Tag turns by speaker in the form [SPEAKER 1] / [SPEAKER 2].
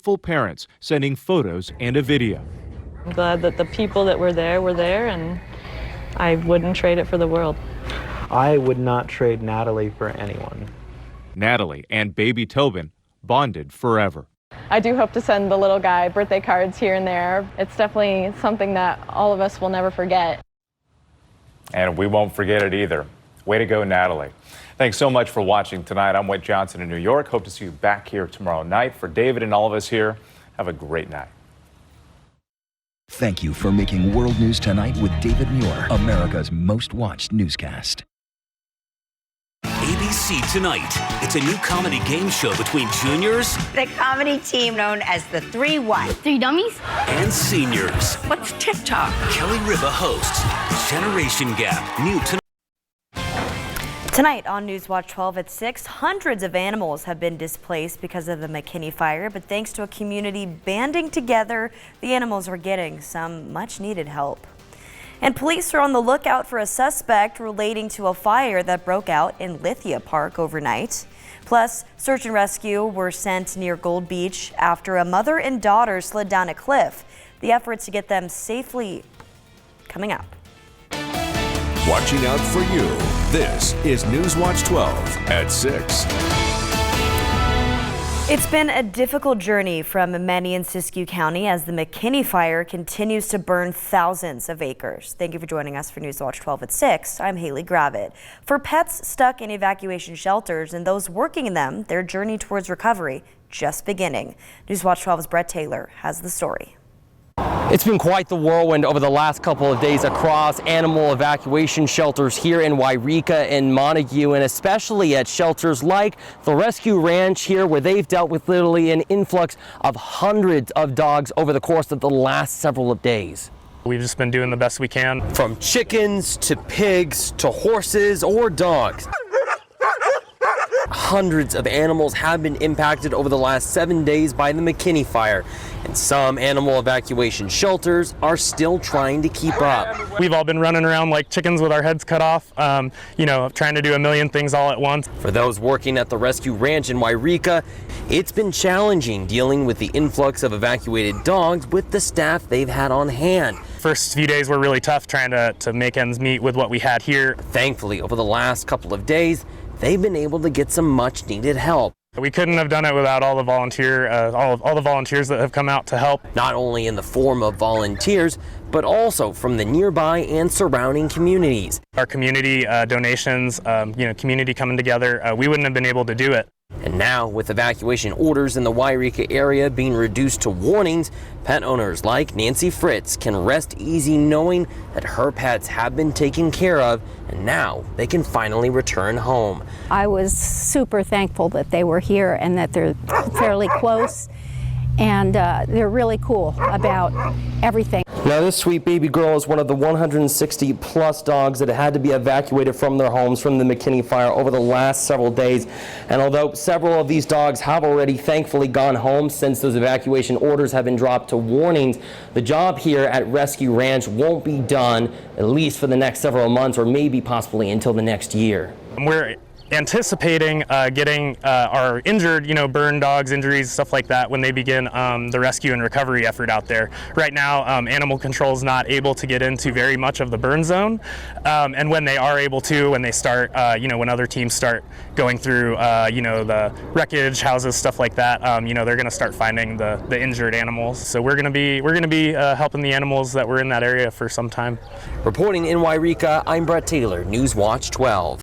[SPEAKER 1] Full parents sending photos and a video.
[SPEAKER 2] I'm glad that the people that were there, and I wouldn't trade it for the world.
[SPEAKER 3] I would not trade Natalie for anyone.
[SPEAKER 1] Natalie and baby Tobin bonded forever.
[SPEAKER 2] I do hope to send the little guy birthday cards here and there. It's definitely something that all of us will never forget.
[SPEAKER 4] And we won't forget it either. Way to go, Natalie. Thanks so much for watching tonight. I'm Whit Johnson in New York. Hope to see you back here tomorrow night. For David and all of us here, have a great night.
[SPEAKER 5] Thank you for making World News Tonight with David Muir, America's most watched newscast.
[SPEAKER 6] ABC Tonight. It's a new comedy game show between juniors.
[SPEAKER 7] The comedy team known as the 3 what?
[SPEAKER 8] 3 dummies?
[SPEAKER 6] And seniors.
[SPEAKER 7] What's TikTok?
[SPEAKER 6] Kelly Riva hosts Generation Gap. New tonight.
[SPEAKER 9] Tonight on Newswatch 12 at 6, hundreds of animals have been displaced because of the McKinney Fire, but thanks to a community banding together, the animals are getting some much-needed help. And police are on the lookout for a suspect relating to a fire that broke out in Lithia Park overnight. Plus, search and rescue were sent near Gold Beach after a mother and daughter slid down a cliff. The efforts to get them safely coming up.
[SPEAKER 10] Watching out for you. This is Newswatch 12 at 6.
[SPEAKER 9] It's been a difficult journey from many in Siskiyou County as the McKinney Fire continues to burn thousands of acres. Thank you for joining us for Newswatch 12 at 6. I'm Haley Gravitt. For pets stuck in evacuation shelters and those working in them, their journey towards recovery just beginning. Newswatch 12's Brett Taylor has the story.
[SPEAKER 11] It's been quite the whirlwind over the last couple of days across animal evacuation shelters here in Wairika and Montague, and especially at shelters like the Rescue Ranch here, where they've dealt with literally an influx of hundreds of dogs over the course of the last several days.
[SPEAKER 12] We've just been doing the best we can.
[SPEAKER 11] From chickens to pigs to horses or dogs. Hundreds of animals have been impacted over the last 7 days by the McKinney Fire, and some animal evacuation shelters are still trying to keep up.
[SPEAKER 12] We've all been running around like chickens with our heads cut off, trying to do a million things all at once.
[SPEAKER 11] For those working at the Rescue Ranch in Wairika, it's been challenging dealing with the influx of evacuated dogs with the staff they've had on hand.
[SPEAKER 12] First few days were really tough trying to make ends meet with what we had here.
[SPEAKER 11] Thankfully, over the last couple of days, they've been able to get some much needed help.
[SPEAKER 12] We couldn't have done it without all the volunteers that have come out to help.
[SPEAKER 11] Not only in the form of volunteers, but also from the nearby and surrounding communities.
[SPEAKER 12] Our community donations, community coming together, we wouldn't have been able to do it.
[SPEAKER 11] And now, with evacuation orders in the Wairika area being reduced to warnings, pet owners like Nancy Fritz can rest easy knowing that her pets have been taken care of, and now they can finally return home.
[SPEAKER 8] I was super thankful that they were here and that they're fairly close, and they're really cool about everything.
[SPEAKER 11] Now, this sweet baby girl is one of the 160 plus dogs that had to be evacuated from their homes from the McKinney Fire over the last several days. And although several of these dogs have already thankfully gone home since those evacuation orders have been dropped to warnings, the job here at Rescue Ranch won't be done at least for the next several months, or maybe possibly until the next year.
[SPEAKER 12] We're anticipating getting our injured, burn dogs, injuries, stuff like that when they begin the rescue and recovery effort out there. Right now, animal control is not able to get into very much of the burn zone, and when they are able to, when they start, when other teams start going through, the wreckage, houses, stuff like that, they're going to start finding the injured animals. So we're going to be helping the animals that were in that area for some time.
[SPEAKER 11] Reporting in Wairika, I'm Brett Taylor, Newswatch 12.